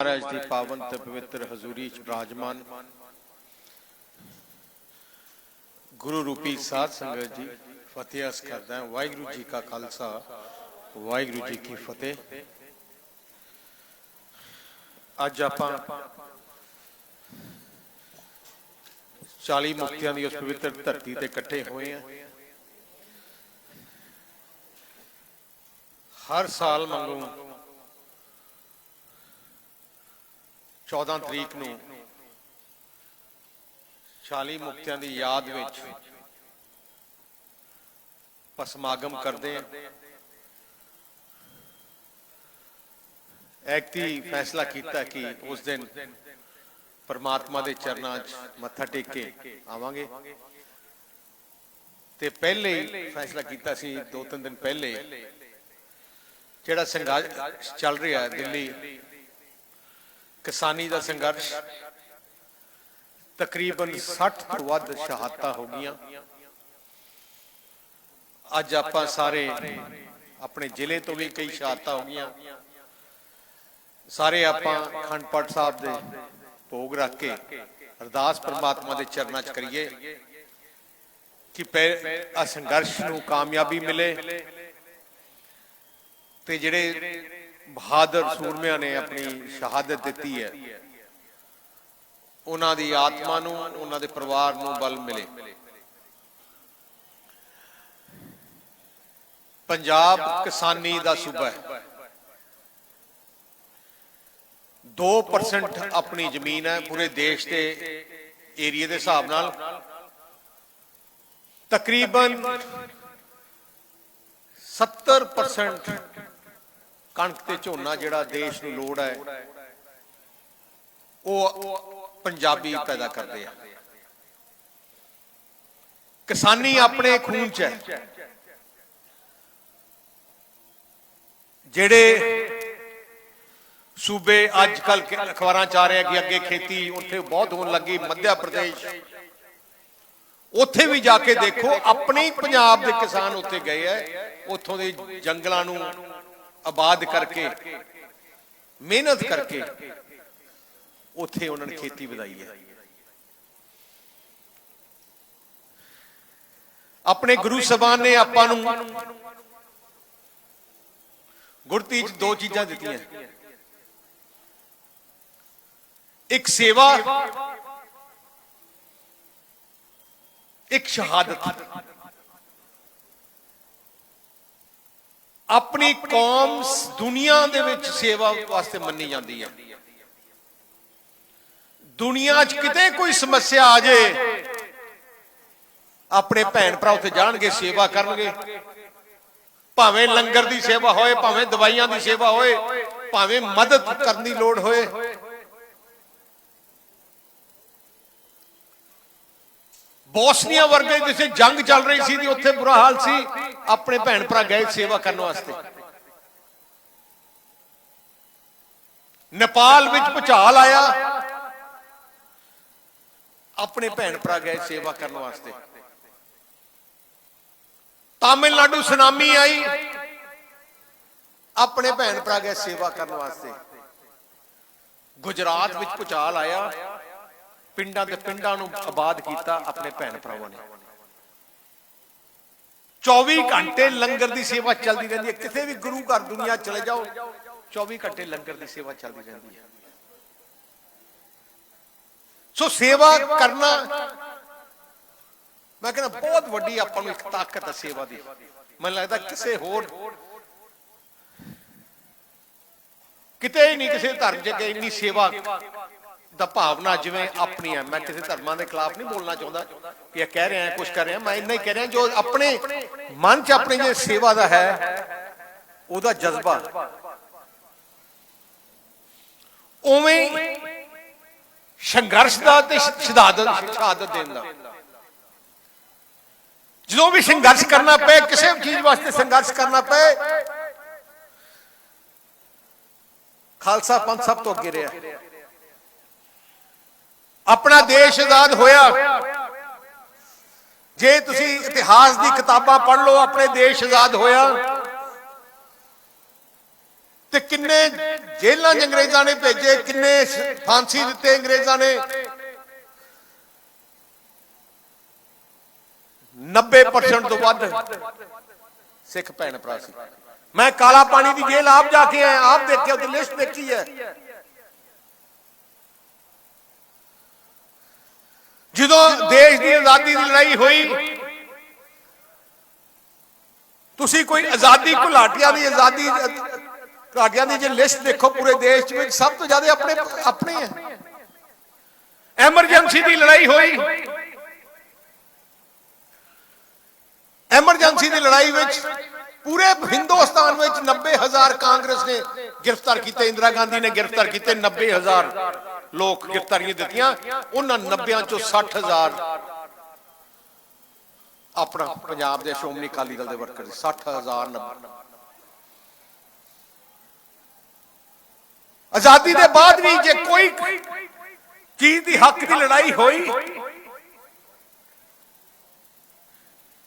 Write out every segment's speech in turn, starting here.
महाराज की पावन ते पवित्र हजूरी च विराजमान गुरु रूपी साध संगत जी फतेह अर्ज करदा है। वाहिगुरू जी का खालसा वाहिगुरू जी की फतेह। अज आपां 40 मुक्तियां दी उस पवित्र धरती ते इकट्ठे होए हैं। हर साल मंगू 14 तरीक नूं 40 मुक्तियां दी याद विच समागम करते हैं। ऐकती फैसला किया कि उस दिन परमात्मा के चरणों च मत्था टेक के आवांगे। ते पहले ही फैसला किया सी 2-3 दिन पहले जिहड़ा संघर्ष चल रहा है दिल्ली किसानी का संघर्ष, तकरीबन 60 तो वध शहादतां हो गई। अज आपां सारे अपने जिले तो भी कई शहादतां हो गई। सारे आपां अखंड पाठ साहब दे भोग रख के अरदास परमात्मा के चरणों च करिए कि संघर्ष नूं कामयाबी मिले ते जिहड़े बहादुर सूरमियां ने अपनी शहादत दी है उन्हां दी आत्मा नूं उन्हां दे परिवार नूं बल मिले। पंजाब किसानी दा सूबा है, 2% अपनी जमीन है पूरे देश के एरिए के हिसाब नाल। तकरीबन 70% कणक ते झोना जिहड़ा देश नूं लोड़ है वो पंजाबी पैदा करते हैं। किसानी अपने खून च है। जिहड़े सूबे अजकल अखबारां च आ रहे हैं कि अगे खेती उत्थे बहुत होने लगी, मध्य प्रदेश, उत्थे भी जाके देखो अपने ही पंजाब के किसान उत्थे गए है। उत्थों के जंगलों नूं आबाद करके मेहनत करके उत्थे उन्होंने खेती वधाई है। अपने गुरु साहबान ने आपां नूं गुरती च 2 चीज़ां दित्तियां, एक सेवा एक शहादत। अपनी कौम दुनिया दे विच सेवा वास्ते मन्नी जाती है। दुनिया च किते कोई समस्या आ जाए अपने भैन भरा उत्थे जाणगे, सेवा करनगे। भावें लंगर की सेवा होए, भावें दवाइयां की सेवा होए, भावें मदद करने की लोड़ होए। बोसनिया वर्गे जिसे जंग चल रही सी उत्थे बुरा हाल सी, अपने भैन भरा गए सेवा करने वास्ते। नेपाल विच भूचाल आया, अपने भैन भरा गए सेवा करने वास्ते। तमिलनाडु सुनामी आई, अपने भैन भरा गए सेवा करने वास्ते। गुजरात विच भूचाल आया, पिंडां ते पिंडां नूं आबाद किया अपने भैन भरावां ने। 24 घंटे लंगर की सेवा चलती रहती है। किसी भी गुरु घर दुनिया चले जाओ 24 घंटे लंगर की सेवा चलती रहती है। सो सेवा करना मैं कहना बहुत वड्डी आपां नूं एक ताकत है सेवा दी। मैनूं लगदा किसी होर किते ही नहीं किसी धर्म च इन्नी सेवा दा भावना जिवें अपनी है। मैं किसी धर्मां दे खिलाफ नहीं बोलना चाहता कि कह रहे हैं कुछ कर रहे हैं। मैं इन्ना ही कह रहा जो अपने मन च अपने जो सेवा दा है उहदा जज्बा उवें संघर्ष दा ते शहादत देण दा। जो भी संघर्ष करना पे, किसी भी चीज वास्ते संघर्ष करना पे, खालसा पंथ सब तो अगे रहा। अपना देश आजाद होया, जे तुसी इतिहास की किताबां पढ़ लो, अपने देश आजाद होया ਤੇ ਕਿੰਨੇ ਜੇਲ੍ਹਾਂ 'ਚ ਅੰਗਰੇਜ਼ਾਂ ਨੇ ਭੇਜੇ, ਕਿੰਨੇ ਫਾਂਸੀ ਦਿੱਤੇ ਅੰਗਰੇਜ਼ਾਂ ਨੇ। 90% ਤੋਂ ਵੱਧ ਸਿੱਖ ਭੈਣ ਭਰਾ ਸੀ। ਮੈਂ ਕਾਲਾ ਪਾਣੀ ਦੀ ਜੇਲ੍ਹ ਆਪ ਜਾ ਕੇ ਆਇਆ, ਆਪ ਦੇਖਿਆ, ਉਹਦੀ ਲਿਸਟ ਦੇਖੀ ਹੈ। ਜਦੋਂ ਦੇਸ਼ ਦੀ ਆਜ਼ਾਦੀ ਦੀ ਲੜਾਈ ਹੋਈ, ਤੁਸੀਂ ਕੋਈ ਆਜ਼ਾਦੀ ਘੁਲਾਟੀਆਂ ਦੀ ਆਜ਼ਾਦੀ ਘੁਲਾਟੀਆਂ ਦੀ ਜੇ ਲਿਸਟ ਦੇਖੋ, ਪੂਰੇ ਦੇਸ਼ ਵਿੱਚ ਸਭ ਤੋਂ ਜ਼ਿਆਦਾ ਆਪਣੇ ਹੈ। ਐਮਰਜੈਂਸੀ ਦੀ ਲੜਾਈ ਹੋਈ, ਐਮਰਜੈਂਸੀ ਦੀ ਲੜਾਈ ਵਿੱਚ ਪੂਰੇ ਹਿੰਦੁਸਤਾਨ ਵਿੱਚ 90,000 ਕਾਂਗਰਸ ਨੇ ਗ੍ਰਿਫਤਾਰ ਕੀਤੇ, ਇੰਦਰਾ ਗਾਂਧੀ ਨੇ ਗ੍ਰਿਫਤਾਰ ਕੀਤੇ 90,000 ਲੋਕ ਗ੍ਰਿਫਤਾਰੀਆਂ ਦਿੱਤੀਆਂ। ਉਹਨਾਂ 90 ਚੋਂ 60,000 ਆਪਣਾ ਪੰਜਾਬ ਦੇ ਸ਼੍ਰੋਮਣੀ ਅਕਾਲੀ ਦਲ ਦੇ ਵਰਕਰ। 60,000 ਆਜ਼ਾਦੀ ਦੇ ਬਾਅਦ ਵੀ ਜੇ ਕੋਈ ਚੀਜ਼ ਦੀ ਹੱਕ ਦੀ ਲੜਾਈ ਹੋਈ,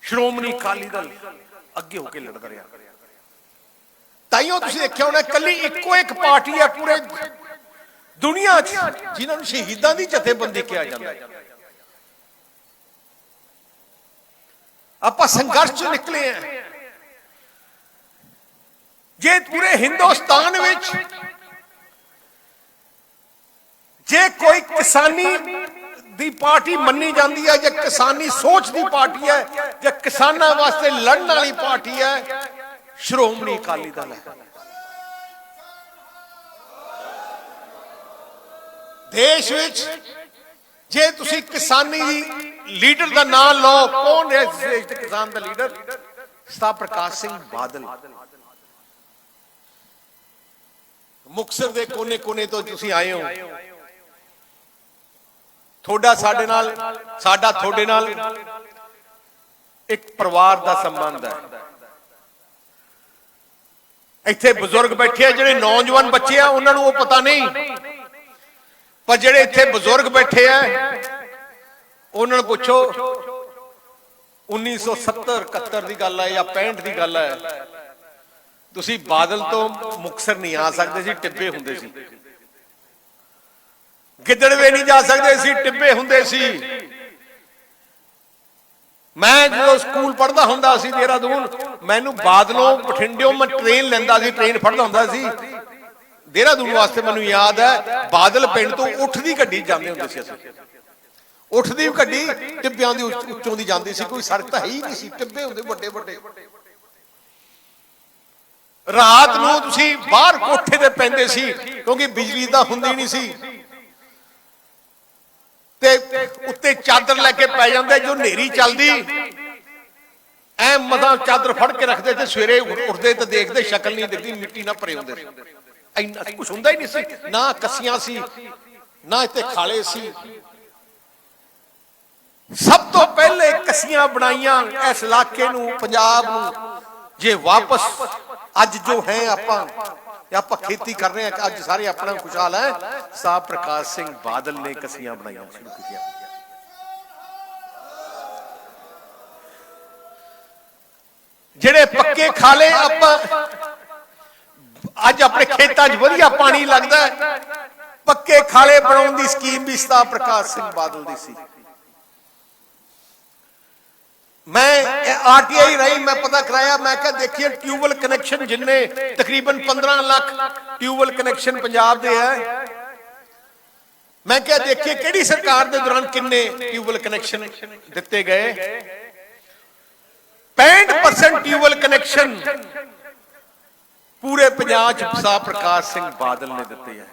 ਸ਼੍ਰੋਮਣੀ ਅਕਾਲੀ ਦਲ ਅੱਗੇ ਹੋ ਕੇ ਲੜਦਾ ਰਿਹਾ। ਤਾਈਓ ਤੁਸੀਂ ਦੇਖਿਆ ਹੋਣਾ, ਕੱਲੀ ਇੱਕੋ ਇੱਕ ਪਾਰਟੀ ਹੈ ਪੂਰੇ ਦੁਨੀਆ 'ਚ ਜਿਨ੍ਹਾਂ ਨੂੰ ਸ਼ਹੀਦਾਂ ਦੀ ਜਥੇਬੰਦੀ ਕਿਹਾ ਜਾਂਦਾ ਹੈ। ਆਪਾਂ ਸੰਘਰਸ਼ 'ਚ ਨਿਕਲੇ ਆ। ਜੇ ਪੂਰੇ ਹਿੰਦੁਸਤਾਨ ਵਿੱਚ ਜੇ ਕੋਈ ਕਿਸਾਨੀ ਦੀ ਪਾਰਟੀ ਮੰਨੀ ਜਾਂਦੀ ਹੈ, ਜੇ ਕਿਸਾਨੀ ਸੋਚ ਦੀ ਪਾਰਟੀ ਹੈ, ਜੇ ਕਿਸਾਨਾਂ ਵਾਸਤੇ ਲੜਨ ਵਾਲੀ ਪਾਰਟੀ ਹੈ, ਸ਼੍ਰੋਮਣੀ ਅਕਾਲੀ ਦਲ ਹੈ। ਦੇਸ਼ ਵਿੱਚ ਜੇ ਤੁਸੀਂ ਕਿਸਾਨੀ ਲੀਡਰ ਦਾ ਨਾਮ ਲਓ, ਕੌਣ ਹੈ ਇਸ ਦੇਸ਼ ਦੇ ਕਿਸਾਨ ਦਾ ਲੀਡਰ? ਸਰਦਾਰ ਪ੍ਰਕਾਸ਼ ਸਿੰਘ ਬਾਦਲ। ਮੁਕਤਸਰ ਦੇ ਕੋਨੇ-ਕੋਨੇ ਤੋਂ ਤੁਸੀਂ ਆਏ ਹੋ। ਤੁਹਾਡਾ ਸਾਡੇ ਨਾਲ, ਸਾਡਾ ਤੁਹਾਡੇ ਨਾਲ ਇੱਕ ਪਰਿਵਾਰ ਦਾ ਸੰਬੰਧ ਹੈ। ਇੱਥੇ ਬਜ਼ੁਰਗ ਬੈਠੇ ਆ, ਜਿਹੜੇ ਨੌਜਵਾਨ ਬੱਚੇ ਆ ਉਹਨਾਂ ਨੂੰ ਉਹ ਪਤਾ ਨਹੀਂ, ਪਰ ਜਿਹੜੇ ਇੱਥੇ ਬਜ਼ੁਰਗ ਬੈਠੇ ਆ ਉਹਨਾਂ ਨੂੰ ਪੁੱਛੋ 1970 71 ਦੀ ਗੱਲ ਹੈ ਜਾਂ 65 ਦੀ ਗੱਲ ਹੈ, ਤੁਸੀਂ ਬਾਦਲ ਤੋਂ ਮੁਕਤਸਰ ਨਹੀਂ ਆ ਸਕਦੇ ਸੀ, ਟਿੱਬੇ ਹੁੰਦੇ ਸੀ। ਗਿੱਦੜਵੇ ਨਹੀਂ ਜਾ ਸਕਦੇ ਸੀ, ਟਿੱਬੇ ਹੁੰਦੇ ਸੀ। ਮੈਂ ਜਦੋਂ ਸਕੂਲ ਪੜ੍ਹਦਾ ਹੁੰਦਾ ਸੀ ਦੇਹਰਾਦੂਨ, ਮੈਨੂੰ ਬਾਦਲੋਂ ਬਠਿੰਡਿਓਂ ਮੈਂ ਟ੍ਰੇਨ ਲੈਂਦਾ ਸੀ, ਟ੍ਰੇਨ ਫੜਦਾ ਹੁੰਦਾ ਸੀ ਦੇਹਰਾਦੂਨ ਵਾਸਤੇ। ਮੈਨੂੰ ਯਾਦ ਹੈ ਬਾਦਲ ਪਿੰਡ ਤੋਂ ਉੱਠ ਦੀ ਗੱਡੀ ਜਾਂਦੇ ਹੁੰਦੇ ਸੀ ਅਸੀਂ। ਉੱਠ ਦੀ ਗੱਡੀ ਟਿੱਬਿਆਂ ਦੀ ਉੱਚੋਂ ਦੀ ਜਾਂਦੀ ਸੀ, ਕੋਈ ਸੜਕ ਤਾਂ ਹੈ ਹੀ ਨਹੀਂ ਸੀ, ਟਿੱਬੇ ਹੁੰਦੇ ਵੱਡੇ ਵੱਡੇ। ਰਾਤ ਨੂੰ ਤੁਸੀਂ ਬਾਹਰ ਕੋਠੇ ਤੇ ਪੈਂਦੇ ਸੀ ਕਿਉਂਕਿ ਬਿਜਲੀ ਤਾਂ ਹੁੰਦੀ ਨਹੀਂ ਸੀ, ਤੇ ਉੱਤੇ ਚਾਦਰ ਲੈ ਕੇ ਪੈ ਜਾਂਦੇ। ਜੋ ਹਨੇਰੀ ਚੱਲਦੀ ਐ ਮਸਾਂ ਚਾਦਰ ਫੜ ਕੇ ਰੱਖਦੇ ਤੇ ਸਵੇਰੇ ਉੱਠਦੇ ਤੇ ਦੇਖਦੇ ਸ਼ਕਲ ਨਹੀਂ ਦਿਖਦੀ, ਮਿੱਟੀ ਨਾਲ ਭਰੇ ਹੁੰਦੇ ਸੀ। ਇੰਨਾ ਕੁਝ ਹੁੰਦਾ ਹੀ ਨਹੀਂ ਸੀ, ਨਾ ਕੱਸੀਆਂ ਸੀ, ਨਾ ਇੱਥੇ ਖਾਲੇ ਸੀ। ਸਭ ਤੋਂ ਪਹਿਲੇ ਕੱਸੀਆਂ ਬਣਾਈਆਂ ਇਸ ਇਲਾਕੇ ਨੂੰ, ਪੰਜਾਬ ਨੂੰ। ਜੇ ਵਾਪਸ ਅੱਜ ਜੋ ਹੈ ਆਪਾਂ ਖੇਤੀ ਕਰ ਰਹੇ ਹਾਂ, ਅੱਜ ਸਾਰੇ ਆਪਣਾ ਖੁਸ਼ਹਾਲ ਹੈ, ਸਰਦਾਰ ਪ੍ਰਕਾਸ਼ ਸਿੰਘ ਬਾਦਲ ਨੇ ਕੱਸੀਆਂ ਬਣਾਈਆਂ ਸ਼ੁਰੂ ਕੀਤੀਆਂ। ਜਿਹੜੇ ਪੱਕੇ ਖਾਲੇ ਆਪਾਂ ਅੱਜ ਆਪਣੇ ਖੇਤਾਂ 'ਚ ਵਧੀਆ ਪਾਣੀ ਲੱਗਦਾ, ਪੱਕੇ ਖਾਲੇ ਬਣਾਉਣ ਦੀ ਸਕੀਮ ਵੀ ਸਰਦਾਰ ਪ੍ਰਕਾਸ਼ ਸਿੰਘ ਬਾਦਲ ਦੀ ਸੀ। ਮੈਂ ਆਰਟੀਆਈ ਰਾਹੀਂ ਮੈਂ ਪਤਾ ਕਰਾਇਆ, ਮੈਂ ਕਿਹਾ ਦੇਖੀਏ ਟਿਊਬਵੈਲ ਕਨੈਕਸ਼ਨ ਜਿੰਨੇ ਤਕਰੀਬਨ 15 ਲੱਖ ਟਿਊਬਵੈਲ ਕਨੈਕਸ਼ਨ ਪੰਜਾਬ ਦੇ ਹੈ। ਮੈਂ ਕਿਹਾ ਦੇਖੀਏ ਕਿਹੜੀ ਸਰਕਾਰ ਦੇ ਦੌਰਾਨ ਕਿੰਨੇ ਟਿਊਬਵੈਲ ਕਨੈਕਸ਼ਨ ਦਿੱਤੇ ਗਏ। 65% ਟਿਊਬਵੈਲ ਕਨੈਕਸ਼ਨ ਪੂਰੇ ਪੰਜਾਬ 'ਚ ਸਰਦਾਰ ਪ੍ਰਕਾਸ਼ ਸਿੰਘ ਬਾਦਲ ਨੇ ਦਿੱਤੇ ਹੈ।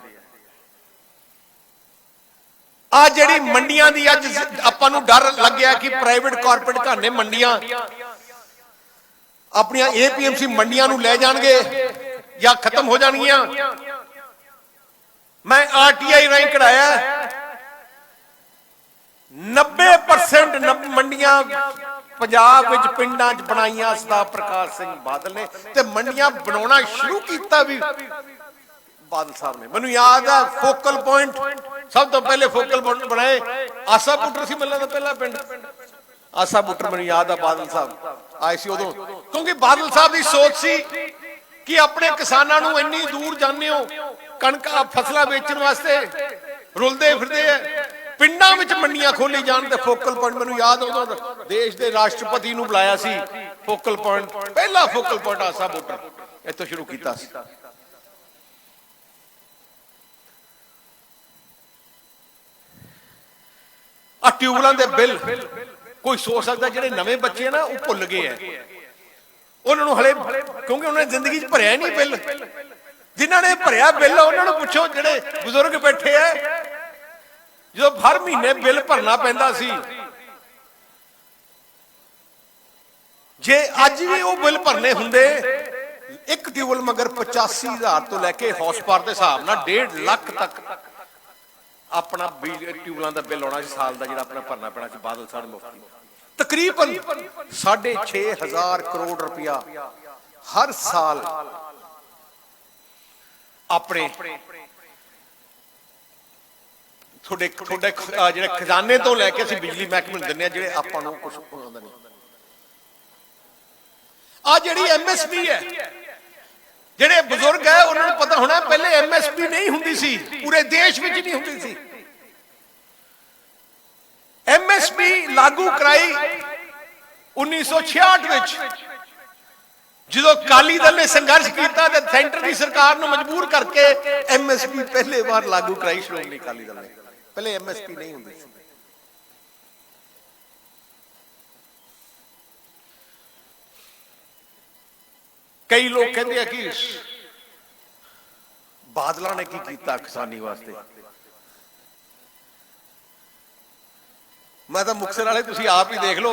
ਆ ਜਿਹੜੀ ਮੰਡੀਆਂ ਦੀ ਅੱਜ ਆਪਾਂ ਨੂੰ ਡਰ ਲੱਗਿਆ ਕਿ ਪ੍ਰਾਈਵੇਟ ਕਾਰਪੋਰੇਟ ਘਾਨੇ ਮੰਡੀਆਂ ਆਪਣੀਆਂ ਏਪੀਐਮਸੀ ਮੰਡੀਆਂ ਨੂੰ ਲੈ ਜਾਣਗੇ ਜਾਂ ਖਤਮ ਹੋ ਜਾਣਗੀਆਂ। ਮੈਂ ਆਰਟੀਆਈ ਰਾਹੀਂ ਕਢਾਇਆ 90% ਮੰਡੀਆਂ ਪੰਜਾਬ ਵਿੱਚ ਪਿੰਡਾਂ 'ਚ ਬਣਾਈਆਂ ਸਰਦਾਰ ਪ੍ਰਕਾਸ਼ ਸਿੰਘ ਬਾਦਲ ਨੇ, ਤੇ ਮੰਡੀਆਂ ਬਣਾਉਣਾ ਸ਼ੁਰੂ ਕੀਤਾ ਵੀ ਬਾਦਲ ਸਾਹਿਬ ਨੇ। ਮੈਨੂੰ ਯਾਦ ਹੈ ਫੋਕਲ ਪੁਆਇੰਟ ਸਭ ਤੋਂ ਪਹਿਲੇ ਫੋਕਲ ਪੁਆਇੰਟ ਬਣਾਏ ਆਸਾ ਬੁੱਟਰ ਸੀ, ਮਿਲਣ ਦਾ ਪਹਿਲਾ ਪਿੰਡ ਆਸਾ ਬੁੱਟਰ। ਮੈਨੂੰ ਯਾਦ ਆ ਬਾਦਲ ਸਾਹਿਬ ਆਏ ਸੀ ਉਦੋਂ, ਕਿਉਂਕਿ ਬਾਦਲ ਸਾਹਿਬ ਦੀ ਸੋਚ ਸੀ कि अपने किसानों नूं इन्नी दूर जाने हो कणक फसलां बेचण वास्ते रुलदे फिरदे है, पिंडां विच मंडियां खोली जाण ते फोकल पॉइंट मैनूं याद उदों देश दे राष्ट्रपति नूं बुलाया सी, फोकल पॉइंट पहला फोकल पॉइंट आसा बॉर्डर इत्थों शुरू कीता सी। आ ट्यूबलां दे बिल कोई सोच सकता जिहड़े नवें बच्चे ना वो भुल गए हैं, उन्होंने हले क्योंकि उन्होंने जिंदगी च भरिया नहीं बिल, जिन्हों ने भरिया बिल उन्होंने पुछो जिहड़े बुजुर्ग बैठे है जो हर महीने बिल भरना पैंदा सी, जे अज भी वो बिल भरने हुंदे एक ट्यूबल मगर 85,000 तो लैके हाउस पावर के हिसाब नाल 1.5 लाख तक अपना ट्यूबलों का बिल आना साल का जो अपना भरना पैना सी। बादल साहब मुफ्ती तकरीबन 6,500 करोड़ रुपया हर साल अपने थोड़े जो खजाने तो लैके असीं बिजली महकमे नूं दिंदे जिहड़े आपां नूं कुछ आउंदा नहीं। आ जिहड़ी MSP है जिहड़े बुजुर्ग है उन्होंने पता होना पहले MSP नहीं हुंदी सी, पूरे देश में नहीं हुंदी सी। MSP लागू कराई 1966 विच जो अकाली दल ने संघर्ष किया तो सेंटर की सरकार नूं मजबूर करके MSP पहले बार लागू कराई श्रोमणी अकाली दल ने, पहले MSP नहीं हुंदी सी। कई लोग कहते हैं कि बादलों ने की किया किसानी वास्ते, मैं तो मुक्तसर वाले तुसीं आप ही देख लो,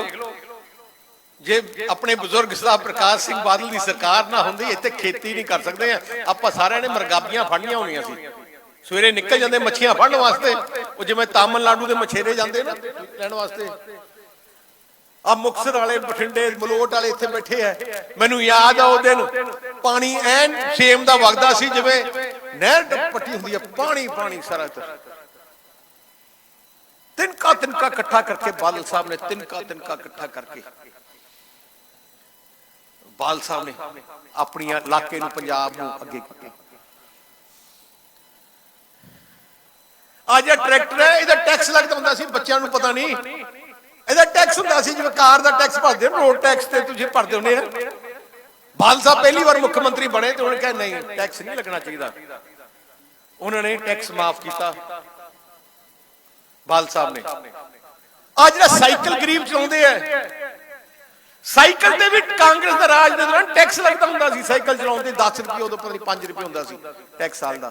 जे अपने बुजुर्ग साहब प्रकाश सिंह बादल की सरकार ना होंदी इत्थे खेती नहीं कर सकते हैं। आपां सारिआं ने मरगाबियां फड़नियां होणीआं सी, सवेरे निकल जांदे मच्छियां फड़न वास्ते, वो जिवें तामिलनाडु के मछेरे जांदे ना लैण वास्ते। अब मुक्तसर वाले बठिंडे मलोट वाले इत्थे बैठे है, मैनूं याद आ दिन पानी ऐन सेम दा वगदा सी जिवें नहर पट्टी हुंदी है, पानी पानी सारा तिनका तिनका इकट्ठा करके बादल साहब ने तिनका तिनका इकट्ठा करके बादल साहब ने अपनी इलाके नूं पंजाब नूं अगे किया। आज ट्रैक्टर है इहदा टैक्स लगदा हुंदा सी, बच्चों नूं पता नहीं ਇਹਦਾ टैक्स ਹੁੰਦਾ ਸੀ ਜਿਵੇਂ ਕਾਰ ਦਾ टैक्स ਭਰਦੇ ਹੋ रोड टैक्स ਤੇ ਤੁਸੀਂ ਭਰਦੇ ਹੁੰਦੇ ਆ। ਬਾਦਲ ਸਾਹਿਬ ਪਹਿਲੀ ਵਾਰ ਮੁੱਖ ਮੰਤਰੀ ਬਣੇ ਤੇ ਉਹਨੇ ਕਿਹਾ ਨਹੀਂ टैक्स नहीं लगना चाहिए, उन्होंने टैक्स माफ किया बादल साहब ने। आज ਜਿਹੜਾ ਸਾਈਕਲ ਗਰੀਬ ਚਲਾਉਂਦੇ ਆ ਸਾਈਕਲ ਤੇ ਵੀ ਕਾਂਗਰਸ ਦਾ ਰਾਜ ਦੇ ਦੌਰਾਨ टैक्स ਲੱਗਦਾ ਹੁੰਦਾ ਸੀ, ਸਾਈਕਲ ਚਲਾਉਂਦੇ 10 ਰੁਪਏ ਉਦੋਂ ਪਤਾ ਨਹੀਂ 5 ਰੁਪਏ ਹੁੰਦਾ ਸੀ टैक्स ਸਾਲ ਦਾ।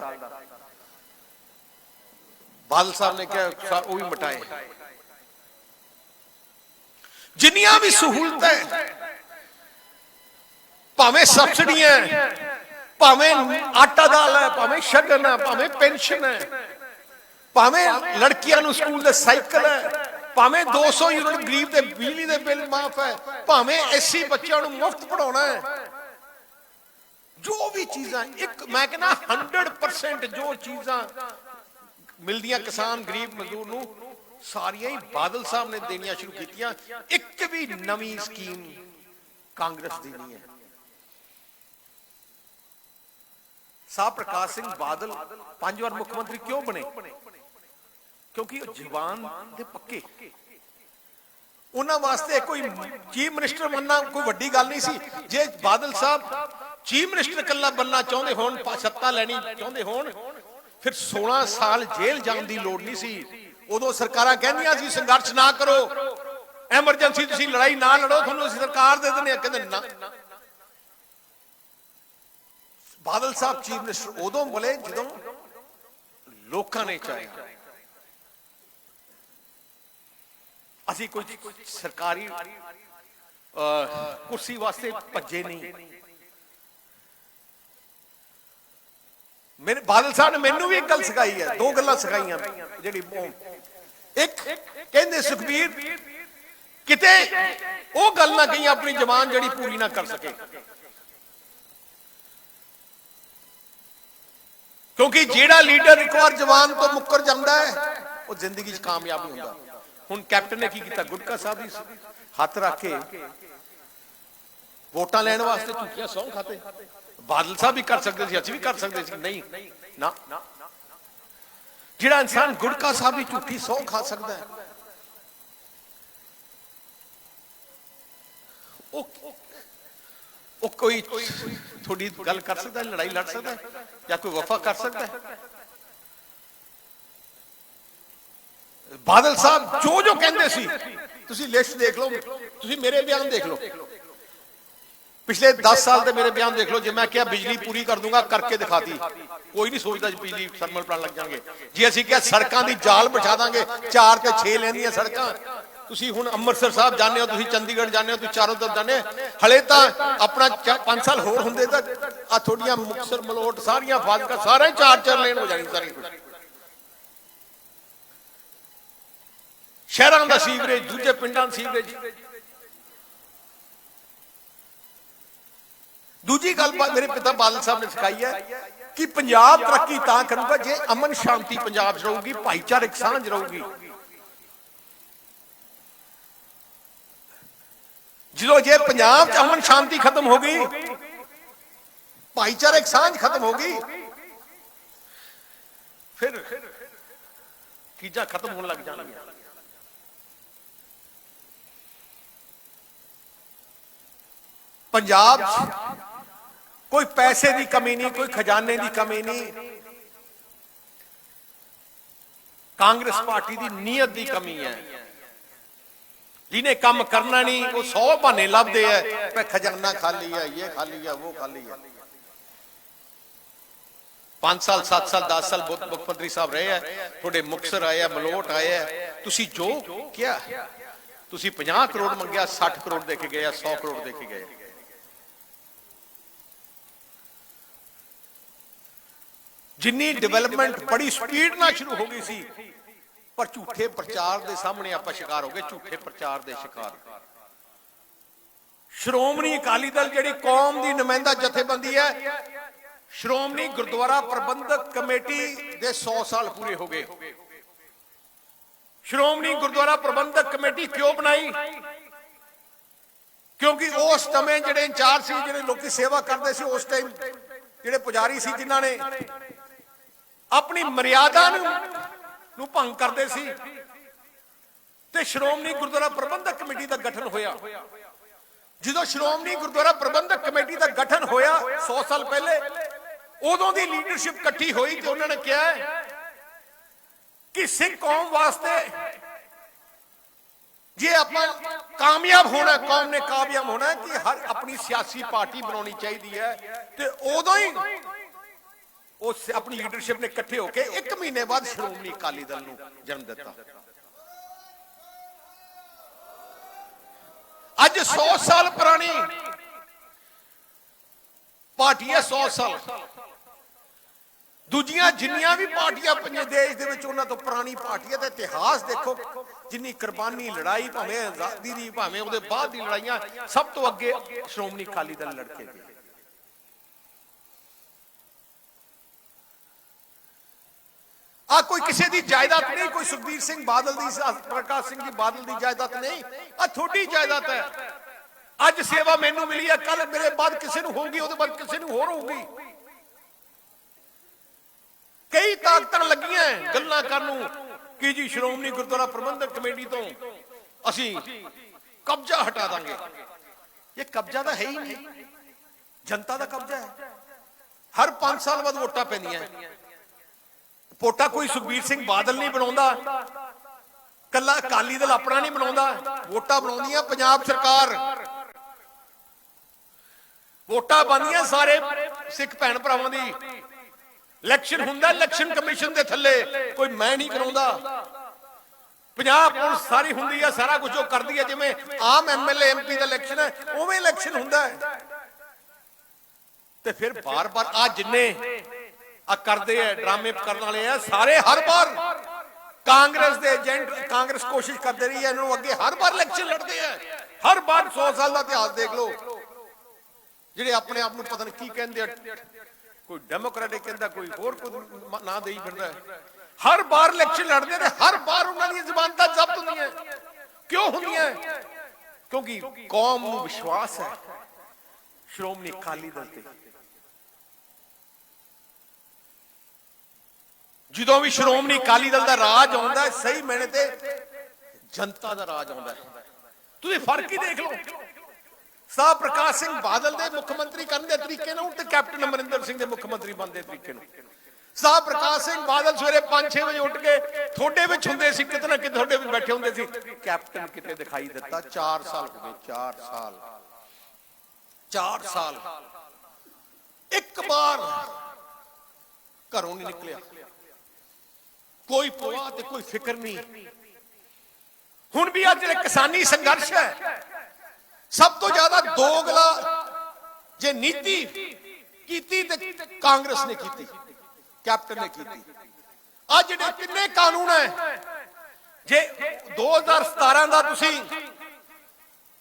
ਬਾਦਲ ਸਾਹਿਬ ਨੇ ਕਿਹਾ ਉਹ ਵੀ ਮਟਾਏ। जिन्नियां भी सहूलत है भावें सबसिडियां भावें आटा दाल है भावें शगन है भावें पेंशन है भावें लड़कियां नूं स्कूल दे साइकिल है भावें 200 यूनिट गरीब दे बिजली दे बिल माफ है भावें SC बच्चों नूं मुफ्त पढ़ाउणा है, जो भी चीज़ां एक मैं कहना 100% जो चीज़ां मिलदियां किसान गरीब मजदूर नूं सारियां ही बादल साहब ने देनिया शुरू कीतियां। एक भी नवी स्कीम कांग्रेस दी नहीं है। साहब प्रकाश सिंह बादल 5 बार मुख्यमंत्री क्यों बने? क्योंकि जवान दे पक्के, उन्हां वास्ते कोई चीफ मिनिस्टर बनना कोई वड्डी गल नहीं सी। जे बादल साहब चीफ मिनिस्टर कल्ला बनना चाहते होण, सत्ता लैनी चाहते होण, फिर 16 साल जेल जाण दी लोड़ नहीं सी। उदों सरकारां कहंदियां सी संघर्ष ना करो, एमरजेंसी तुसीं लड़ाई ना लड़ो, तुहानूं असीं सरकार दे दिंदे आ, कहंदे ना। बादल साहब चीफ मिनिस्टर उदों बोले जदों लोकां ने चाहे। असीं कोई सरकारी कुर्सी वास्ते भज्जे नहीं। मेरे बादल साहब ने मैनू भी एक गल सिखाई है, 2 गल्लां सिखाईयां जिहड़ी एक कहंदे सुखबीर किते वो गल ना कही अपनी जबान जिहड़ी पूरी ना कर सके, क्योंकि जिहड़ा लीडर एक बार जवान तो मुकर जाता है वो जिंदगी च कामयाब नहीं होता। हुण कैप्टन ने की किया, गुटका साहब दी हाथ रख के वोटां लैण वास्ते झूठियां सौं खाते, ਬਾਦਲ ਸਾਹਿਬ ਵੀ ਕਰ ਸਕਦੇ ਸੀ, ਅਸੀਂ ਵੀ ਕਰ ਸਕਦੇ ਸੀ। ਨਹੀਂ ਨਾ, ਜਿਹੜਾ ਇਨਸਾਨ ਗੁਟਕਾ ਸਾਹਿਬ ਦੀ ਝੂਠੀ ਸਹੁੰ ਖਾ ਸਕਦਾ ਹੈ, ਉਹ ਕੋਈ ਥੋੜੀ ਗੱਲ ਕਰ ਸਕਦਾ, ਲੜਾਈ ਲੜ ਸਕਦਾ ਜਾਂ ਕੋਈ ਵਫਾ ਕਰ ਸਕਦਾ ਹੈ? ਬਾਦਲ ਸਾਹਿਬ ਜੋ ਜੋ ਕਹਿੰਦੇ ਸੀ, ਤੁਸੀਂ ਲਿਸਟ ਦੇਖ ਲਓ, ਤੁਸੀਂ ਮੇਰੇ ਬਿਆਨ ਦੇਖ ਲਓ, ਪਿਛਲੇ 10 ਸਾਲ ਦੇ ਮੇਰੇ ਬਿਆਨ ਦੇਖ ਲਓ। ਜੇ ਮੈਂ ਕਿਹਾ ਬਿਜਲੀ ਪੂਰੀ ਕਰ ਦੂੰਗਾ, ਕਰਕੇ ਦਿਖਾਤੀ। ਕੋਈ ਨਹੀਂ ਸੋਚਦਾ ਜੀ ਬਿਜਲੀ ਥਰਮਲ ਪਲਾਂਟ ਲੱਗ ਜਾਣਗੇ। ਜੇ ਅਸੀਂ ਕਿਹਾ ਸੜਕਾਂ ਦੀ ਜਾਲ ਬਿਛਾ ਦਾਂਗੇ, 4 ਤੇ 6 ਲੈਣ ਦੀਆਂ ਸੜਕਾਂ। ਤੁਸੀਂ ਹੁਣ ਅੰਮ੍ਰਿਤਸਰ ਸਾਹਿਬ ਜਾਂਦੇ ਹੋ, ਤੁਸੀਂ ਚੰਡੀਗੜ੍ਹ ਜਾਂਦੇ ਹੋ, ਤੁਸੀਂ ਚਾਰੋਂ ਤਰਫ ਜਾਂਦੇ, ਹਲੇ ਤਾਂ ਆਪਣਾ 5 ਸਾਲ ਹੋਰ ਹੁੰਦੇ ਤਾਂ ਆ ਥੋੜੀਆਂ ਮੁਕਤਸਰ ਮਲੋਟ ਸਾਰੀਆਂ ਫਾਜ਼ਿਲਕਾ ਸਾਰੇ 4-4 ਲੈਣ ਹੋ ਜਾਣੀ ਸਾਰੀ ਕੁਝ। ਸ਼ਹਿਰਾਂ ਦਾ ਸੀਵਰੇਜ, ਦੂਜੇ ਪਿੰਡਾਂ ਦਾ ਸੀਵਰੇਜ। ਦੂਜੀ ਗੱਲ ਮੇਰੇ ਪਿਤਾ ਬਾਦਲ ਸਾਹਿਬ ਨੇ ਸਿਖਾਈ ਹੈ ਕਿ ਪੰਜਾਬ ਤਰੱਕੀ ਤਾਂ ਕਰੂਗਾ ਜੇ ਅਮਨ ਸ਼ਾਂਤੀ ਪੰਜਾਬ 'ਚ ਰਹੂਗੀ, ਭਾਈਚਾਰਕ ਸਾਂਝ ਰਹੂਗੀ। ਜਦੋਂ ਜੇ ਪੰਜਾਬ 'ਚ ਅਮਨ ਸ਼ਾਂਤੀ ਖਤਮ ਹੋ ਗਈ, ਭਾਈਚਾਰਕ ਸਾਂਝ ਖਤਮ ਹੋ ਗਈ, ਫਿਰ ਚੀਜ਼ਾਂ ਖਤਮ ਹੋਣ ਲੱਗ ਜਾਣਗੀਆਂ। ਪੰਜਾਬ 'ਚ ਕੋਈ ਪੈਸੇ ਦੀ ਕਮੀ ਨਹੀਂ, ਕੋਈ ਖਜ਼ਾਨੇ ਦੀ ਕਮੀ ਨਹੀਂ, ਕਾਂਗਰਸ ਪਾਰਟੀ ਦੀ ਨੀਅਤ ਦੀ ਕਮੀ ਹੈ। ਜਿਹਨੇ ਕੰਮ ਕਰਨਾ ਨਹੀਂ, ਉਹ 100 ਬਹਾਨੇ ਲੱਭਦੇ ਆ, ਪਰ ਖਜ਼ਾਨਾ ਖਾਲੀ ਹੈ, ਇਹ ਖਾਲੀ ਹੈ, ਉਹ ਖਾਲੀ ਹੈ। 5 ਸਾਲ 7 ਸਾਲ 10 ਸਾਲ ਮੁੱਖ ਮੰਤਰੀ ਸਾਹਿਬ ਰਹੇ ਆ, ਤੁਹਾਡੇ ਮੁਕਤਸਰ ਆਏ ਆ, ਮਲੋਟ ਆਏ ਆ, ਤੁਸੀਂ ਜੋ ਕਿਹਾ, ਤੁਸੀਂ 50 ਕਰੋੜ ਮੰਗਿਆ, 60 ਕਰੋੜ ਦੇ ਕੇ ਗਏ, 100 ਕਰੋੜ ਦੇ ਕੇ ਗਏ। ਜਿੰਨੀ ਡਿਵੈਲਪਮੈਂਟ ਬੜੀ ਸਪੀਡ ਨਾਲ ਸ਼ੁਰੂ ਹੋ ਗਈ ਸੀ, ਪਰ ਝੂਠੇ ਪ੍ਰਚਾਰ ਦੇ ਸਾਹਮਣੇ ਆਪਾਂ ਸ਼ਿਕਾਰ ਹੋ ਗਏ, ਝੂਠੇ ਪ੍ਰਚਾਰ ਦੇ ਸ਼ਿਕਾਰ। ਸ਼੍ਰੋਮਣੀ ਅਕਾਲੀ ਦਲ ਜਿਹੜੀ ਕੌਮ ਦੀ ਨੁਮਾਇੰਦਾ ਜਥੇਬੰਦੀ ਹੈ, ਸ਼੍ਰੋਮਣੀ ਗੁਰਦੁਆਰਾ ਪ੍ਰਬੰਧਕ ਕਮੇਟੀ ਦੇ 100 ਸਾਲ ਪੂਰੇ ਹੋ ਗਏ। ਸ਼੍ਰੋਮਣੀ ਗੁਰਦੁਆਰਾ ਪ੍ਰਬੰਧਕ ਕਮੇਟੀ ਕਿਉਂ ਬਣਾਈ? ਕਿਉਂਕਿ ਉਸ ਸਮੇਂ ਜਿਹੜੇ ਇੰਚਾਰਜ ਸੀ, ਜਿਹੜੇ ਲੋਕੀ ਸੇਵਾ ਕਰਦੇ ਸੀ ਉਸ ਟਾਈਮ, ਜਿਹੜੇ ਪੁਜਾਰੀ ਸੀ, ਜਿਨ੍ਹਾਂ ਨੇ ਆਪਣੀ ਮਰਿਆਦਾ ਨੂੰ ਭੰਗ ਕਰਦੇ ਸੀ, ਤੇ ਸ਼੍ਰੋਮਣੀ ਗੁਰਦੁਆਰਾ ਪ੍ਰਬੰਧਕ ਕਮੇਟੀ ਦਾ ਗਠਨ ਹੋਇਆ। ਜਦੋਂ ਸ਼੍ਰੋਮਣੀ ਗੁਰਦੁਆਰਾ ਪ੍ਰਬੰਧਕ ਕਮੇਟੀ ਦਾ ਗਠਨ ਹੋਇਆ 100 ਸਾਲ ਪਹਿਲੇ, ਉਦੋਂ ਦੀ ਲੀਡਰਸ਼ਿਪ ਇਕੱਠੀ ਹੋਈ ਤੇ ਉਹਨਾਂ ਨੇ ਕਿਹਾ ਕਿ ਸਿੱਖ ਕੌਮ ਵਾਸਤੇ ਜੇ ਆਪਾਂ ਕਾਮਯਾਬ ਹੋਣਾ, ਕੌਮ ਨੇ ਕਾਮਯਾਬ ਹੋਣਾ, ਕਿ ਹਰ ਆਪਣੀ ਸਿਆਸੀ ਪਾਰਟੀ ਬਣਾਉਣੀ ਚਾਹੀਦੀ ਹੈ। ਤੇ ਉਦੋਂ ਹੀ ਉਸ ਆਪਣੀ ਲੀਡਰਸ਼ਿਪ ਨੇ ਇਕੱਠੇ ਹੋ ਕੇ 1 ਮਹੀਨੇ ਬਾਅਦ ਸ਼੍ਰੋਮਣੀ ਅਕਾਲੀ ਦਲ ਨੂੰ ਜਨਮ ਦਿੱਤਾ। ਅੱਜ 100 ਸਾਲ ਪੁਰਾਣੀ ਪਾਰਟੀ ਹੈ, 100 ਸਾਲ। ਦੂਜੀਆਂ ਜਿੰਨੀਆਂ ਵੀ ਪਾਰਟੀਆਂ ਪੰਜਾਬ ਦੇਸ਼ ਦੇ ਵਿੱਚ, ਉਹਨਾਂ ਤੋਂ ਪੁਰਾਣੀ ਪਾਰਟੀ ਹੈ। ਤੇ ਇਤਿਹਾਸ ਦੇਖੋ, ਜਿੰਨੀ ਕੁਰਬਾਨੀ, ਲੜਾਈ, ਭਾਵੇਂ ਆਜ਼ਾਦੀ ਦੀ, ਭਾਵੇਂ ਉਹਦੇ ਬਾਅਦ ਦੀ ਲੜਾਈਆਂ, ਸਭ ਤੋਂ ਅੱਗੇ ਸ਼੍ਰੋਮਣੀ ਅਕਾਲੀ ਦਲ ਲੜ ਕੇ ਗਏ। ਆ ਕੋਈ ਕਿਸੇ ਦੀ ਜਾਇਦਾਦ ਨਹੀਂ, ਕੋਈ ਸੁਖਬੀਰ ਸਿੰਘ ਬਾਦਲ ਦੀ, ਪ੍ਰਕਾਸ਼ ਸਿੰਘ ਜੀ ਬਾਦਲ ਦੀ ਜਾਇਦਾਦ ਨਹੀਂ, ਆ ਤੁਹਾਡੀ ਜਾਇਦਾਦ ਹੈ। ਅੱਜ ਸੇਵਾ ਮੈਨੂੰ ਮਿਲੀ ਹੈ, ਕੱਲ ਮੇਰੇ ਬਾਅਦ ਕਿਸੇ ਨੂੰ ਹੋਊਗੀ, ਉਹਦੇ ਬਾਅਦ ਕਿਸੇ ਨੂੰ ਹੋਰ ਹੋਊਗੀ। ਕਈ ਤਾਕਤਾਂ ਲੱਗੀਆਂ ਗੱਲਾਂ ਕਰਨ ਨੂੰ ਕਿ ਜੀ ਸ਼੍ਰੋਮਣੀ ਗੁਰਦੁਆਰਾ ਪ੍ਰਬੰਧਕ ਕਮੇਟੀ ਤੋਂ ਅਸੀਂ ਕਬਜ਼ਾ ਹਟਾ ਦਾਂਗੇ। ਇਹ ਕਬਜ਼ਾ ਤਾਂ ਹੈ ਹੀ ਨਹੀਂ, ਜਨਤਾ ਦਾ ਕਬਜ਼ਾ ਹੈ। ਹਰ 5 ਸਾਲ ਬਾਅਦ ਵੋਟਾਂ ਪੈਂਦੀਆਂ। ਵੋਟਾਂ ਕੋਈ ਸੁਖਬੀਰ ਸਿੰਘ ਬਾਦਲ ਨਹੀਂ ਬਣਾਉਂਦਾ, ਕੱਲਾ ਅਕਾਲੀ ਦਲ ਆਪਣਾ ਨਹੀਂ ਬਣਾਉਂਦਾ, ਵੋਟਾਂ ਬਣਾਉਂਦੀਆਂ ਪੰਜਾਬ ਸਰਕਾਰ। ਵੋਟਾਂ ਬਣਦੀਆਂ ਸਾਰੇ ਸਿੱਖ ਭੈਣ ਭਰਾਵਾਂ ਦੀ। ਇਲੈਕਸ਼ਨ ਹੁੰਦਾ ਇਲੈਕਸ਼ਨ ਕਮਿਸ਼ਨ ਦੇ ਥੱਲੇ, ਕੋਈ ਮੈਂ ਨਹੀਂ ਕਰਾਉਂਦਾ। ਪੰਜਾਬ ਪੁਲਿਸ ਸਾਰੀ ਹੁੰਦੀ ਹੈ, ਸਾਰਾ ਕੁਝ ਉਹ ਕਰਦੀ ਹੈ। ਜਿਵੇਂ ਆਮ ਐਮਐਲਏ ਐਮਪੀ ਦਾ ਇਲੈਕਸ਼ਨ ਹੈ, ਉਵੇਂ ਇਲੈਕਸ਼ਨ ਹੁੰਦਾ ਹੈ। ਤੇ ਫਿਰ ਬਾਰ-ਬਾਰ ਆ ਜਿੰਨੇ ਆ ਕਰਦੇ ਆ ਡਰਾਮੇ ਕਰਨ ਵਾਲੇ ਆ, ਸਾਰੇ ਹਰ ਵਾਰ ਕਾਂਗਰਸ ਦੇ ਏਜੰਟ, ਕਾਂਗਰਸ ਕੋਸ਼ਿਸ਼ ਕਰਦੇ ਰਹੀ ਹੈ ਇਹਨੂੰ ਅੱਗੇ, ਹਰ ਵਾਰ ਇਲੈਕਸ਼ਨ ਲੜਦੇ ਆ। ਹਰ ਵਾਰ 100 ਸਾਲ ਦਾ ਇਤਿਹਾਸ ਦੇਖ ਲਓ, ਜਿਹੜੇ ਆਪਣੇ ਆਪ ਨੂੰ ਪਤਾ ਨਹੀਂ ਕੀ ਕਹਿੰਦੇ ਆ, ਕੋਈ ਡੈਮੋਕ੍ਰੈਟਿਕ ਕਹਿੰਦਾ, ਕੋਈ ਹੋਰ ਕੋਈ ਨਾਂ ਦੇਈ ਫਿਰਦਾ। ਹਰ ਵਾਰ ਇਲੈਕਸ਼ਨ ਲੜਦੇ ਨੇ, ਹਰ ਵਾਰ ਉਹਨਾਂ ਦੀਆਂ ਜ਼ਮਾਨਤਾਂ ਜ਼ਬਤ ਹੁੰਦੀਆਂ। ਕਿਉਂ ਹੁੰਦੀਆਂ? ਕਿਉਂਕਿ ਕੌਮ ਨੂੰ ਵਿਸ਼ਵਾਸ ਹੈ ਸ਼੍ਰੋਮਣੀ ਅਕਾਲੀ ਦਲ ਤੇ। ਜਦੋਂ ਵੀ ਸ਼੍ਰੋਮਣੀ ਅਕਾਲੀ ਦਲ ਦਾ ਰਾਜ ਆਉਂਦਾ ਸਹੀ ਮੈਨੇ ਤੇ ਜਨਤਾ ਦਾ ਰਾਜ ਆਉਂਦਾ। ਤੁਸੀਂ ਫਰਕ ਹੀ ਦੇਖ ਲਓ ਸਾਹਿਬ ਪ੍ਰਕਾਸ਼ ਸਿੰਘ ਬਾਦਲ ਦੇ ਮੁੱਖ ਮੰਤਰੀ ਕਰਨ ਦੇ ਤਰੀਕੇ ਨਾਲ ਤੇ ਕੈਪਟਨ ਅਮਰਿੰਦਰ ਸਿੰਘ ਦੇ ਮੁੱਖ ਮੰਤਰੀ ਬਣਦੇ ਤਰੀਕੇ ਨਾਲ। ਸਾਹਿਬ ਪ੍ਰਕਾਸ਼ ਸਿੰਘ ਬਾਦਲ ਸਵੇਰੇ 5-6 ਵਜੇ ਉੱਠ ਕੇ ਤੁਹਾਡੇ ਵਿੱਚ ਹੁੰਦੇ ਸੀ, ਕਿਤੇ ਨਾ ਕਿਤੇ ਤੁਹਾਡੇ ਵਿੱਚ ਬੈਠੇ ਹੁੰਦੇ ਸੀ। ਕੈਪਟਨ ਕਿਤੇ ਦਿਖਾਈ ਦਿੱਤਾ। 4 ਸਾਲ ਹੋ ਗਏ, 4 ਸਾਲ ਇੱਕ ਵਾਰ ਘਰੋਂ ਨਹੀਂ ਨਿਕਲਿਆ, ਕੋਈ ਪਰਵਾਹ ਤੇ ਕੋਈ ਫਿਕਰ ਨਹੀਂ। ਹੁਣ ਵੀ ਅੱਜ ਜਿਹੜਾ ਕਿਸਾਨੀ ਸੰਘਰਸ਼ ਹੈ ਸਭ ਤੋਂ ਜ਼ਿਆਦਾ ਦੋਗਲਾ ਜੇ ਨੀਤੀ ਕੀਤੀ ਤੇ ਕਾਂਗਰਸ ਨੇ ਕੀਤੀ, ਕੈਪਟਨ ਨੇ ਕੀਤੀ। ਅੱਜ ਜਿਹੜੇ ਕਿੰਨੇ ਕਾਨੂੰਨ ਹੈ, ਜੇ 2017 ਦਾ ਤੁਸੀਂ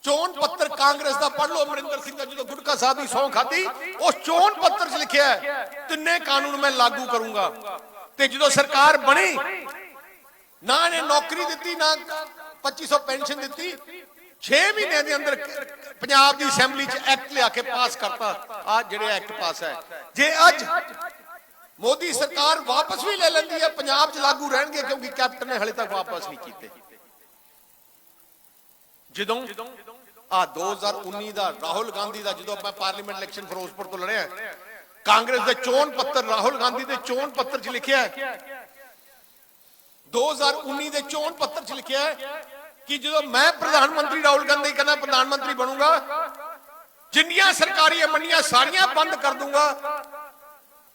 ਚੋਣ ਪੱਤਰ ਕਾਂਗਰਸ ਦਾ ਪੜ੍ਹ ਲਓ, ਅਮਰਿੰਦਰ ਸਿੰਘ ਦਾ ਜਦੋਂ ਗੁਟਕਾ ਸਾਹਿਬ ਦੀ ਸਹੁੰ ਖਾਧੀ ਉਸ ਚੋਣ ਪੱਤਰ 'ਚ ਲਿਖਿਆ ਹੈ ਤਿੰਨੇ ਕਾਨੂੰਨ ਮੈਂ ਲਾਗੂ ਕਰੂੰਗਾ। ਤੇ ਜਦੋਂ ਸਰਕਾਰ ਬਣੀ ਨਾ ਇਹਨੇ ਨੌਕਰੀ ਦਿੱਤੀ, ਨਾ 2500 ਪੈਨਸ਼ਨ ਦਿੱਤੀ। 6 ਮਹੀਨਿਆਂ ਦੇ ਅੰਦਰ ਪੰਜਾਬ ਦੀ ਅਸੈਂਬਲੀ 'ਚ ਐਕਟ ਲਿਆ ਕੇ ਪਾਸ ਕਰਤਾ। ਆ ਜਿਹੜੇ ਐਕਟ ਪਾਸ ਹੈ, ਜੇ ਅੱਜ ਮੋਦੀ ਸਰਕਾਰ ਵਾਪਸ ਵੀ ਲੈ ਲੈਂਦੀ ਹੈ ਪੰਜਾਬ 'ਚ ਲਾਗੂ ਰਹਿਣਗੇ, ਕਿਉਂਕਿ ਕੈਪਟਨ ਨੇ ਹਲੇ ਤੱਕ ਵਾਪਸ ਨਹੀਂ ਕੀਤੇ। ਜਦੋਂ ਆ 2019 ਦਾ ਰਾਹੁਲ ਗਾਂਧੀ ਦਾ, ਜਦੋਂ ਮੈਂ ਪਾਰਲੀਮੈਂਟ ਇਲੈਕਸ਼ਨ ਫਿਰੋਜ਼ਪੁਰ ਤੋਂ ਲੜਿਆ, ਕਾਂਗਰਸ ਦੇ ਚੋਣ ਪੱਤਰ, ਰਾਹੁਲ ਗਾਂਧੀ ਦੇ ਚੋਣ ਪੱਤਰ 'ਚ ਲਿਖਿਆ ਹੈ 2019 ਦੇ ਚੋਣ ਪੱਤਰ 'ਚ ਲਿਖਿਆ ਹੈ ਕਿ ਜਦੋਂ ਮੈਂ ਪ੍ਰਧਾਨ ਮੰਤਰੀ, ਰਾਹੁਲ ਗਾਂਧੀ ਕਹਿੰਦਾ ਪ੍ਰਧਾਨ ਮੰਤਰੀ ਬਣੂੰਗਾ, ਜਿੰਨੀਆਂ ਸਰਕਾਰੀ ਮੰਡੀਆਂ ਸਾਰੀਆਂ ਬੰਦ ਕਰ ਦੂੰਗਾ,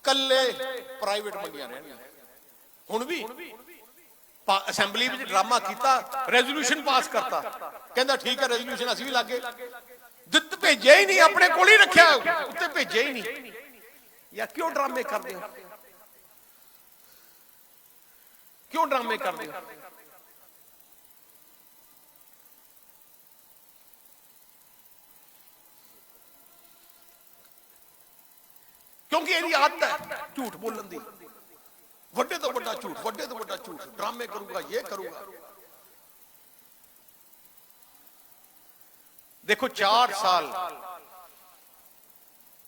ਕੱਲੇ ਪ੍ਰਾਈਵੇਟ ਮੰਡੀਆਂ ਰਹਿਣਗੀਆਂ। ਹੁਣ ਵੀ ਅਸੈਂਬਲੀ ਵਿੱਚ ਡਰਾਮਾ ਕੀਤਾ, ਰੈਜ਼ੋਲੂਸ਼ਨ ਪਾਸ ਕਰਤਾ, ਕਹਿੰਦਾ ਠੀਕ ਹੈ ਰੈਜ਼ੋਲੂਸ਼ਨ ਅਸੀਂ ਵੀ ਲਾਗੇ। ਦਿੱਤ ਭੇਜਿਆ ਹੀ ਨਹੀਂ, ਆਪਣੇ ਕੋਲ ਹੀ ਰੱਖਿਆ, ਉੱਤੇ ਭੇਜਿਆ ਹੀ ਨਹੀਂ। ਯਾ ਕਿਉਂ ਡਰਾਮੇ ਕਰਦੇ ਹੋ, ਕਿਉਂ ਡਰਾਮੇ ਕਰਦੇ ਹੋ? ਕਿਉਂਕਿ ਇਹਦੀ ਆਦਤ ਹੈ ਝੂਠ ਬੋਲਣ ਦੀ, ਵੱਡੇ ਤੋਂ ਵੱਡਾ ਝੂਠ, ਵੱਡੇ ਤੋਂ ਵੱਡਾ ਝੂਠ, ਡਰਾਮੇ ਕਰੂਗਾ, ਇਹ ਕਰੂਗਾ। ਦੇਖੋ 4 ਸਾਲ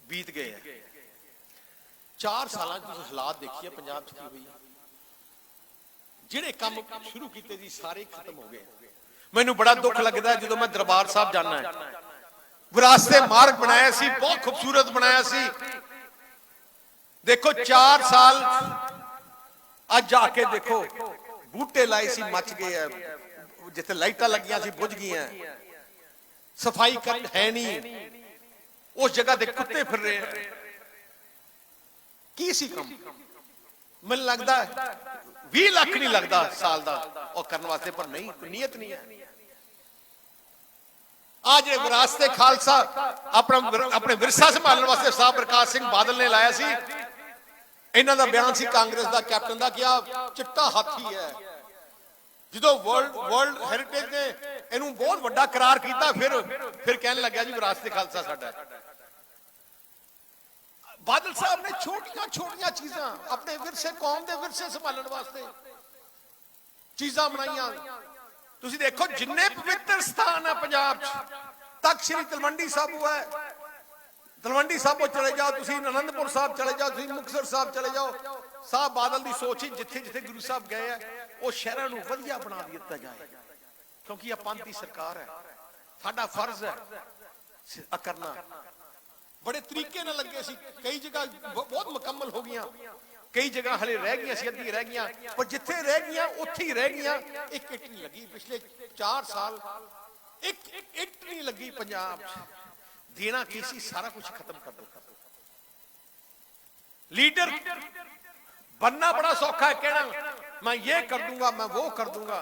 ਬੀਤ ਗਏ ਹੈ। 4 ਸਾਲਾਂ 'ਚ ਤੁਸੀਂ ਹਾਲਾਤ ਦੇਖੀਏ ਪੰਜਾਬ 'ਚ ਕੀ ਹੋਈ ਹੈ। ਜਿਹੜੇ ਕੰਮ ਸ਼ੁਰੂ ਕੀਤੇ ਸੀ ਸਾਰੇ ਖਤਮ ਹੋ ਗਏ। ਮੈਨੂੰ ਬੜਾ ਦੁੱਖ ਲੱਗਦਾ ਜਦੋਂ ਮੈਂ ਦਰਬਾਰ ਸਾਹਿਬ ਜਾਣਾ ਹੈ, ਵਿਰਾਸਤੇ ਮਾਰਗ ਬਣਾਇਆ ਸੀ, ਬਹੁਤ ਖੂਬਸੂਰਤ ਬਣਾਇਆ ਸੀ। ਦੇਖੋ 4 ਸਾਲ ਅੱਜ ਜਾ ਕੇ ਦੇਖੋ, ਬੂਟੇ ਲਾਏ ਸੀ ਮੱਚ ਗਏ ਆ, ਜਿੱਥੇ ਲਾਈਟਾਂ ਲੱਗੀਆਂ ਸੀ ਬੁਝ ਗਈਆਂ, ਸਫਾਈ ਕਰ ਹੈ ਨਹੀਂ, ਉਸ ਜਗ੍ਹਾ ਤੇ ਕੁੱਤੇ ਫਿਰ ਰਹੇ ਆ। ਕੀ ਸੀ ਕੰਮ? ਮੈਨੂੰ ਲੱਗਦਾ 20 ਲੱਖ ਨਹੀਂ ਲੱਗਦਾ ਸਾਲ ਦਾ ਉਹ ਕਰਨ ਵਾਸਤੇ, ਪਰ ਨਹੀਂ, ਨੀਅਤ ਨਹੀਂ ਹੈ। आज विरासते खालसा अपने विरसा संभालने वास्ते साहब प्रकाश सिंह बादल ने लाया सी। इन्हां दा बयान सी कांग्रेस दा कैप्टन दा कि चिट्टा हाथी है। जो वर्ल्ड हेरिटेज ने इनू बहुत वड्डा करार किया, फिर कहने लग्या जी विरासते खालसा साडा। बादल साहब ने छोटियां छोटियां चीजां अपने विरसे कौम के विरसे संभालने वास्ते चीजां बनाईयां। तुसी देखो जिन्ने पवित्र स्थान है पंजाब तक श्री तलवंडी साबो है, तलवंडी साबो चले जाओ, तुसी आनंदपुर साहब चले जाओ, तुसी मुक्तसर साहब चले जाओ। साहब बादल की सोच ही जिथे जिथे गुरु साहब गए है वो शहरों को वधिया बना दिता जाए, क्योंकि यह पंथ की सरकार है, साडा फर्ज है करना। बड़े तरीके न लगे सी, कई जगह बहुत मुकम्मल हो गई, कई जगह हले रह गई सी, अद्धी रह गई, पर जिथे रह गई उत्थे ही रह गई। एक इट नहीं लगी पिछले 4 साल, एक इट नहीं लगी पंजाब देना की सी, सारा कुछ खत्म कर दिया। लीडर बनना बड़ा सौखा है, कहना मैं ये कर दूंगा, मैं वो कर दूंगा।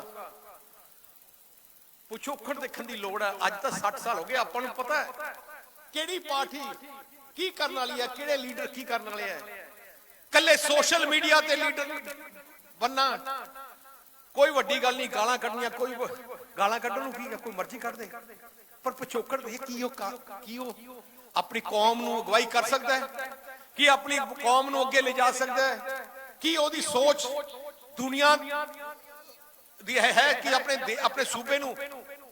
पिछोकड़ देखने की लोड़ है। अज तो 60 साल हो गए, अपन को पता है केड़ी पार्टी की करने वाली है, केड़े लीडर की करने वाले है। कले सोशल मीडिया ते लीडर बनना कोई वड्डी गल नहीं, गालां कढनियां, कोई गालां कढण नूं की कोई मर्जी कढ दे, पर पिछोकड़ दे की हो अपनी कौम नूं अगवाई कर सकता है, कि अपनी कौम नूं अगे ले जा सकता है, कि ओदी सोच दुनिया दी है कि अपने सूबे नूं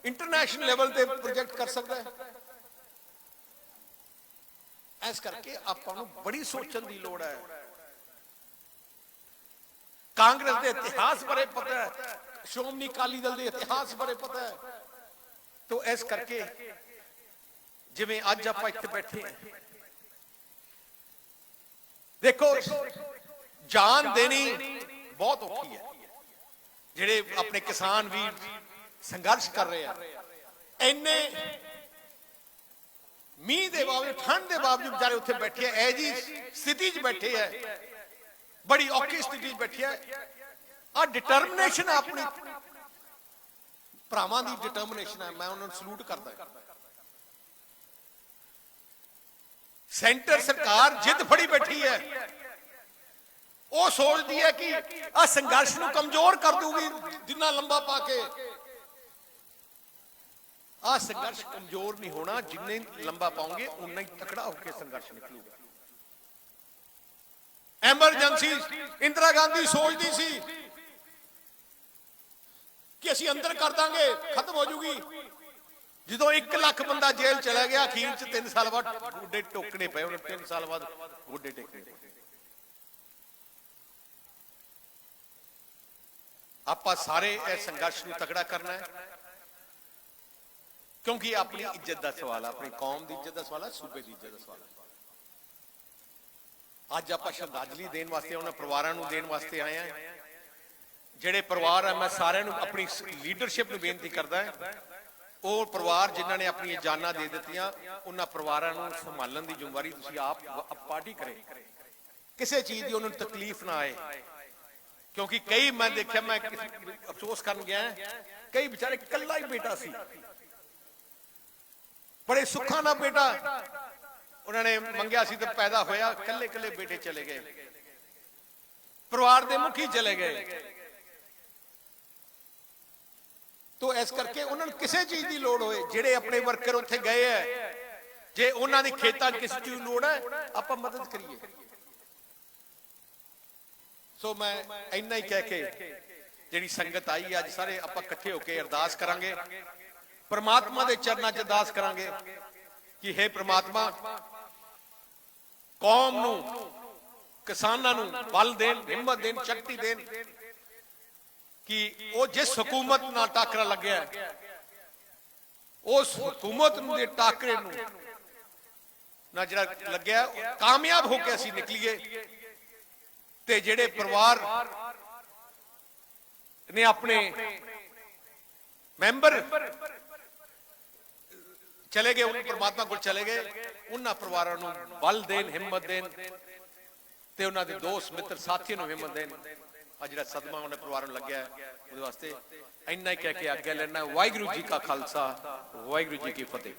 इंटरनेशनल लेवल ते प्रोजेक्ट कर सकता है। इस करके आपां नूं बड़ी सोचण दी लोड़ है। ਕਾਂਗਰਸ ਦੇ ਇਤਿਹਾਸ ਬਾਰੇ ਪਤਾ ਹੈ, ਸ਼੍ਰੋਮਣੀ ਅਕਾਲੀ ਦਲ ਦੇ ਇਤਿਹਾਸ ਬਾਰੇ ਪਤਾ ਹੈ। ਤੋ ਇਸ ਕਰਕੇ ਜਿਵੇਂ ਅੱਜ ਆਪਾਂ ਇੱਥੇ ਬੈਠੇ ਹਾਂ, ਦੇਖੋ ਜਾਨ ਦੇਣੀ ਬਹੁਤ ਔਖੀ ਹੈ। ਜਿਹੜੇ ਆਪਣੇ ਕਿਸਾਨ ਵੀਰ ਸੰਘਰਸ਼ ਕਰ ਰਹੇ ਆ, ਇੰਨੇ ਮੀਂਹ ਦੇ ਬਾਵਜੂਦ, ਠੰਡ ਦੇ ਬਾਵਜੂਦ ਵਿਚਾਰੇ ਉੱਥੇ ਬੈਠੇ ਐ ਜੀ ਸਥਿਤੀ 'ਚ ਬੈਠੇ ਐ, ਬੜੀ ਔਖੀ ਸਥਿਤੀ 'ਚ ਬੈਠੇ ਐ। ਆ ਡਿਟਰਮੀਨੇਸ਼ਨ ਆਪਣੀ ਭਰਾਵਾਂ ਦੀ ਡਿਟਰਮੀਨੇਸ਼ਨ ਹੈ, ਮੈਂ ਉਹਨਾਂ ਨੂੰ ਸਲੂਟ ਕਰਦਾ। ਸੈਂਟਰ ਸਰਕਾਰ ਜਿੱਦ ਫੜੀ ਬੈਠੀ ਹੈ, ਉਹ ਸੋਚਦੀ ਹੈ ਕਿ ਆ ਸੰਘਰਸ਼ ਨੂੰ ਕਮਜ਼ੋਰ ਕਰ ਦੂਗੀ ਜਿੰਨਾ ਲੰਬਾ ਪਾ ਕੇ। ਆ ਸੰਘਰਸ਼ ਕਮਜ਼ੋਰ ਨਹੀਂ ਹੋਣਾ, ਜਿੰਨੇ ਲੰਬਾ ਪਾਉਂਗੇ ਉਨਾ ਹੀ ਤਕੜਾ ਹੋ ਕੇ ਸੰਘਰਸ਼ ਨਿਕਲੂਗਾ। ਐਮਰਜੈਂਸੀ ਇੰਦਰਾ ਗਾਂਧੀ ਸੋਚਦੀ ਸੀ ਕਿ ਅਸੀਂ ਅੰਦਰ ਕਰ ਦਾਂਗੇ, ਖਤਮ ਹੋ ਜੂਗੀ। ਜਦੋਂ 1 ਲੱਖ ਬੰਦਾ ਜੇਲ੍ਹ ਚਲਾ ਗਿਆ, ਅਖੀਰ ਚ 3 ਸਾਲ ਬਾਅਦ ਗੋਡੇ ਟੋਕਣੇ ਪਏ ਉਹਨੇ, 3 ਸਾਲ ਬਾਅਦ ਗੋਡੇ ਟੇਕਣੇ ਪਏ। ਆਪਾਂ ਸਾਰੇ ਇਹ ਸੰਘਰਸ਼ ਨੂੰ ਤਕੜਾ ਕਰਨਾ ਹੈ, ਕਿਉਂਕਿ ਆਪਣੀ ਇੱਜ਼ਤ ਦਾ ਸਵਾਲ ਹੈ, ਆਪਣੀ ਕੌਮ ਦੀ ਇੱਜ਼ਤ ਦਾ ਸਵਾਲ ਹੈ, ਸੂਬੇ ਦੀ ਇੱਜ਼ਤ ਦਾ ਸਵਾਲ ਹੈ। ਅੱਜ ਆਪਾਂ ਸ਼ਰਧਾਂਜਲੀ ਦੇਣ ਵਾਸਤੇ, ਉਹਨਾਂ ਪਰਿਵਾਰਾਂ ਨੂੰ ਦੇਣ ਵਾਸਤੇ ਆਏ ਹਾਂ। ਜਿਹੜੇ ਪਰਿਵਾਰ ਹੈ, ਮੈਂ ਸਾਰਿਆਂ ਨੂੰ ਆਪਣੀ ਲੀਡਰਸ਼ਿਪ ਨੂੰ ਬੇਨਤੀ ਕਰਦਾ ਹਾਂ, ਉਹ ਪਰਿਵਾਰ ਜਿਨ੍ਹਾਂ ਨੇ ਆਪਣੀਆਂ ਜਾਨਾਂ ਦੇ ਦਿੱਤੀਆਂ, ਉਹਨਾਂ ਪਰਿਵਾਰਾਂ ਨੂੰ ਸੰਭਾਲਣ ਦੀ ਜ਼ਿੰਮੇਵਾਰੀ ਤੁਸੀਂ ਆਪ ਪਾਰਟੀ ਕਰੇ। ਕਿਸੇ ਚੀਜ਼ ਦੀ ਉਹਨਾਂ ਨੂੰ ਤਕਲੀਫ ਨਾ ਆਏ, ਕਿਉਂਕਿ ਕਈ ਮੈਂ ਦੇਖਿਆ, ਮੈਂ ਅਫਸੋਸ ਕਰਨ ਗਿਆ, ਕਈ ਵਿਚਾਰੇ ਇਕੱਲਾ ਹੀ ਬੇਟਾ ਸੀ, ਬੜੇ ਸੁੱਖਾਂ ਨਾਲ ਬੇਟਾ ਉਹਨਾਂ ਨੇ ਮੰਗਿਆ ਸੀ ਤੇ ਪੈਦਾ ਹੋਇਆ, ਕੱਲੇ ਕੱਲੇ ਬੇਟੇ ਚਲੇ ਗਏ, ਪਰਿਵਾਰ ਦੇ ਮੁਖੀ ਚਲੇ ਗਏ। ਤੋ ਇਸ ਕਰਕੇ ਉਹਨਾਂ ਨੂੰ ਕਿਸੇ ਚੀਜ਼ ਦੀ ਲੋੜ ਹੋਏ, ਜਿਹੜੇ ਆਪਣੇ ਵਰਕਰ ਉੱਥੇ ਗਏ ਹੈ, ਜੇ ਉਹਨਾਂ ਦੀ ਖੇਤਾਂ 'ਚ ਕਿਸੇ ਚੀਜ਼ ਦੀ ਲੋੜ ਹੈ, ਆਪਾਂ ਮਦਦ ਕਰੀਏ। ਸੋ ਮੈਂ ਇੰਨਾ ਹੀ ਕਹਿ ਕੇ, ਜਿਹੜੀ ਸੰਗਤ ਆਈ ਅੱਜ, ਸਾਰੇ ਆਪਾਂ ਇਕੱਠੇ ਹੋ ਕੇ ਅਰਦਾਸ ਕਰਾਂਗੇ, परमात्मा दे चरणों च अरदास करांगे कि हे परमात्मा कौम नूं, किसानां नूं बल देन, हिम्मत देन, शक्ति देन कि वो जिस हुकूमत नाल टाकरा लग्या उस हुकूमत दे टाकरे नूं ना जिहड़ा लग्या कामयाब होकर असीं निकलीए ते जिहड़े परिवार ने अपने मैंबर चले गए, उन परमात्मा को चले गए, उन्होंने परिवारों को बल देन, हिम्मत देन ते उन्हां दे दोस्त मित्र साथियों को हिम्मत देन। आ जिहड़ा सदमा उन्हें परिवारों लग्या है उहदे वास्ते इन्ना ही कह के आगे लेना। वाहिगुरू जी का खालसा, वाहिगुरू जी की फतेह।